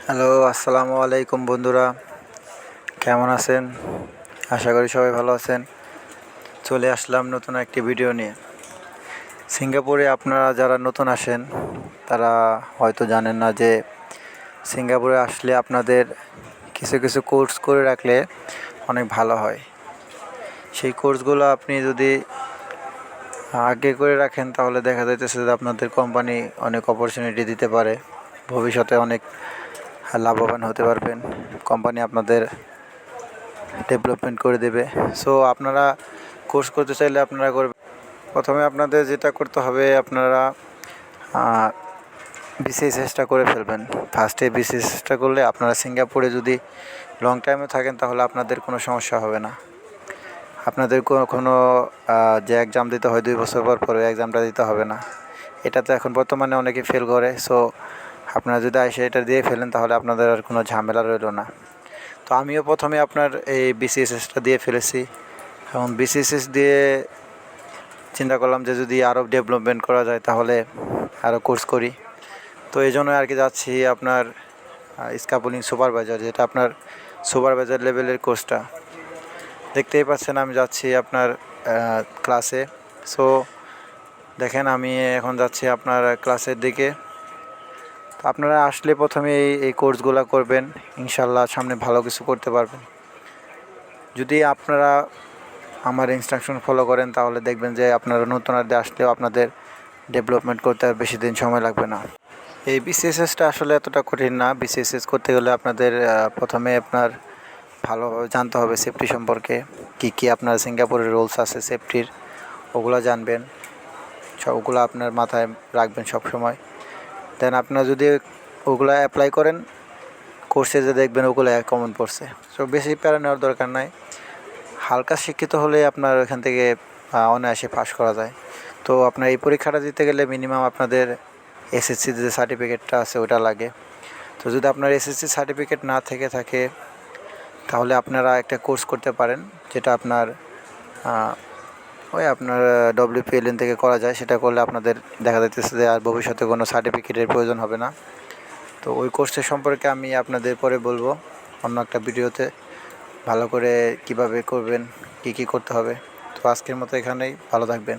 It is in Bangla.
হ্যালো, আসসালামু আলাইকুম বন্ধুরা। কেমন আছেন? আশা করি সবাই ভালো আছেন। চলে আসলাম নতুন একটি ভিডিও নিয়ে। সিঙ্গাপুরে আপনারা যারা নতুন আসেন তারা হয়তো জানেন না যে সিঙ্গাপুরে আসলে আপনাদের কিছু কিছু কোর্স করে রাখলে অনেক ভালো হয়। সেই কোর্সগুলো আপনি যদি আগে করে রাখেন তাহলে দেখা যাইতেছে যে আপনাদের কোম্পানি অনেক অপরচুনিটি দিতে পারে, ভবিষ্যতে অনেক লাভবান হতে পারবেন, কোম্পানি আপনাদের ডেভেলপমেন্ট করে দেবে। সো আপনারা কোর্স করতে চাইলে আপনারা করবেন। প্রথমে আপনাদের যেটা করতে হবে, আপনারা বিসিএসটা করে ফেলবেন। ফার্স্টে বিসিএসটা করলে আপনারা সিঙ্গাপুরে যদি লং টাইমে থাকেন তাহলে আপনাদের কোনো সমস্যা হবে না। আপনাদের কোনো যে এক্সাম দিতে হয় 2 বছর পর পরে এক্সামটা দিতে হবে না। এটা তো এখন বর্তমানে অনেকে ফেল করে। সো আপনারা যদি এসে এটা দিয়ে ফেলেন তাহলে আপনাদের আর কোনো ঝামেলা রইল না। তো আমিও প্রথমে আপনার এই বিসিএসটা দিয়ে ফেলেছি এবং বিসিএস দিয়ে চিন্তা করলাম যে যদি আরও ডেভেলপমেন্ট করা যায় তাহলে আরও কোর্স করি। তো এই জন্য আর কি যাচ্ছি আপনার স্কাপুলিং সুপারভাইজার, যেটা আপনার সুপারভাইজার লেভেলের কোর্সটা। দেখতেই পাচ্ছেন আমি যাচ্ছি আপনার ক্লাসে। সো দেখেন আমি এখন যাচ্ছি আপনার ক্লাসের দিকে। তো আপনারা আসলে প্রথমে এই কোর্সগুলো করবেন, ইনশাল্লাহ সামনে ভালো কিছু করতে পারবেন। যদি আপনারা আমার ইনস্ট্রাকশন ফলো করেন তাহলে দেখবেন যে আপনারা নতুনদের আসলেও আপনাদের ডেভেলপমেন্ট করতে আর বেশি দিন সময় লাগবে না। এই বিসিএসটা আসলে এতটা কঠিন না। বিসিএস করতে গেলে আপনাদের প্রথমে আপনার ভালোভাবে জানতে হবে সেফটি সম্পর্কে, কী আপনার সিঙ্গাপুরের রুলস আছে সেফটির, ওগুলো জানবেন, ওগুলো আপনার মাথায় রাখবেন সব সময়। দেন আপনারা যদি ওগুলো অ্যাপ্লাই করেন কোর্সে, যে দেখবেন ওগুলো কমন পড়ছে। সো বেশি প্যারা নেওয়ার দরকার নাই। হালকা শিক্ষিত হলে আপনার ওখান থেকে অনায়াসে পাস করা যায়। তো আপনার এই পরীক্ষাটা দিতে গেলে মিনিমাম আপনাদের এসএসসি যে সার্টিফিকেটটা আছে ওটা লাগে। তো যদি আপনার এসএসসি সার্টিফিকেট না থেকে থাকে তাহলে আপনারা একটা কোর্স করতে পারেন, যেটা আপনার আপনার WPLN থেকে করা যায়। সেটা করলে আপনাদের দেখা যাইতেছে যে আর ভবিষ্যতে কোনো সার্টিফিকেটের প্রয়োজন হবে না। তো ওই কোর্সের সম্পর্কে আমি আপনাদের পরে বলবো অন্য একটা ভিডিওতে, ভালো করে কিভাবে করবেন, কী করতে হবে। তো আজকের মতো এখানেই, ভালো থাকবেন।